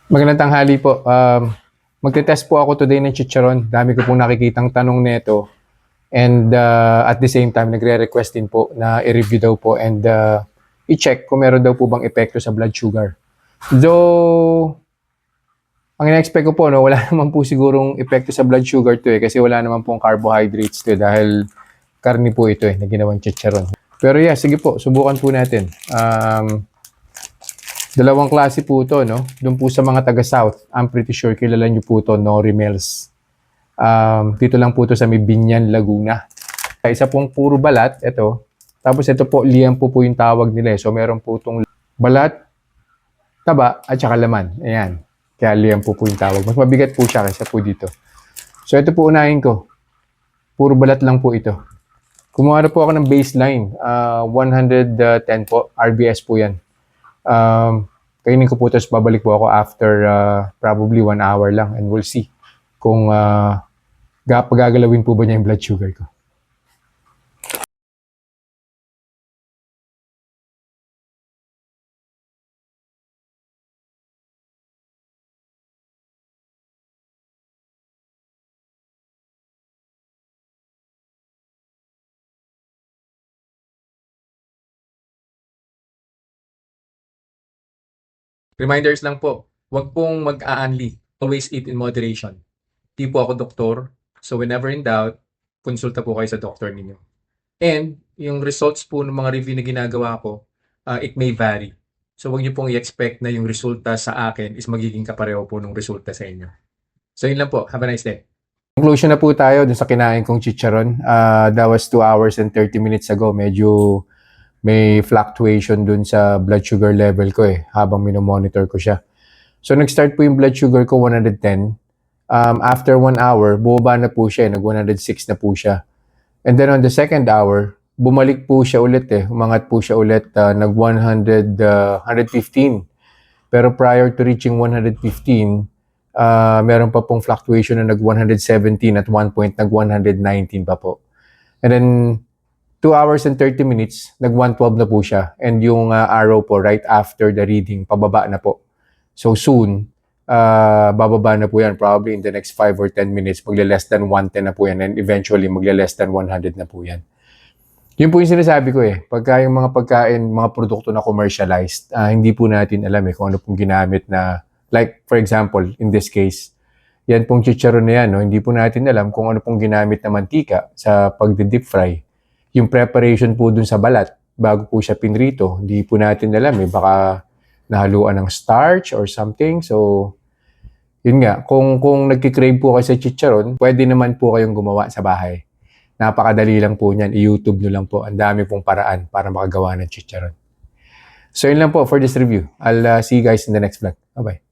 Magandang tanghali po. Magte-test po ako today ng chicharon. Dami ko pong nakikitang tanong nito. And at the same time, nagre-request din po na i-review daw po and i-check kung meron daw po bang epekto sa blood sugar. Though, ang ina-expect ko po, no, wala naman po sigurong epekto sa blood sugar to kasi wala naman pong carbohydrates to dahil karni po ito na ginawang chicharon. Pero yeah, sige po, subukan po natin. Dalawang klase po ito, no? Doon po sa mga taga-South, I'm pretty sure kilala nyo po ito, Nori Mills. Dito lang po ito sa may Binyan, Laguna. Isa pong puro balat, ito. Tapos ito po, liam po yung tawag nila. So meron po itong balat, taba, at saka laman. Ayan. Kaya liam po yung tawag. Mas mabigat po siya kaysa po dito. So ito po unahin ko. Puro balat lang po ito. Kumuha na po ako ng baseline. 110 po. RBS po yan. Kainin ko po tapos babalik po ako after probably 1 hour lang and we'll see kung pagagalawin po ba niya yung blood sugar ko. Reminders lang po, wag pong mag-aanli. Always eat in moderation. Di po ako doktor, so whenever in doubt, konsulta po kayo sa doktor ninyo. And yung results po ng mga review na ginagawa ko, it may vary. So wag niyo pong i-expect na yung resulta sa akin is magiging kapareho po ng resulta sa inyo. So yun lang po. Have a nice day. Conclusion na po tayo dun sa kinain kong chicharon. That was 2 hours and 30 minutes ago. Medyo may fluctuation dun sa blood sugar level ko habang minomonitor ko siya. So nag-start po yung blood sugar ko 110. After 1 hour, bumaba na po siya. Nag-106 na po siya. And then on the second hour, bumalik po siya ulit Umangat po siya ulit. Nag-115. Pero prior to reaching 115, meron pa pong fluctuation na nag-117 at one point nag-119 pa po. And then 2 hours and 30 minutes, nag-112 na po siya. And yung arrow po right after the reading, pababa na po. So soon, bababa na po yan. Probably in the next 5 or 10 minutes, magle-less than 110 na po yan. And eventually, magle-less than 100 na po yan. Yun po yung sinasabi ko Pagka yung mga pagkain, mga produkto na commercialized, hindi po natin alam kung ano pong ginamit na, like for example, in this case, yan pong chicharon na yan, hindi po natin alam kung ano pong ginamit na mantika sa pagde-deep fry. Yung preparation po dun sa balat, bago po siya pinrito, hindi po natin alam baka nahaluan ng starch or something. So, yun nga, kung nagkikrave po kayo sa chicharon, pwede naman po kayong gumawa sa bahay. Napakadali lang po niyan. I-YouTube nyo lang po. Ang dami pong paraan para makagawa ng chicharon. So, yun lang po for this review. I'll see you guys in the next vlog. Bye-bye.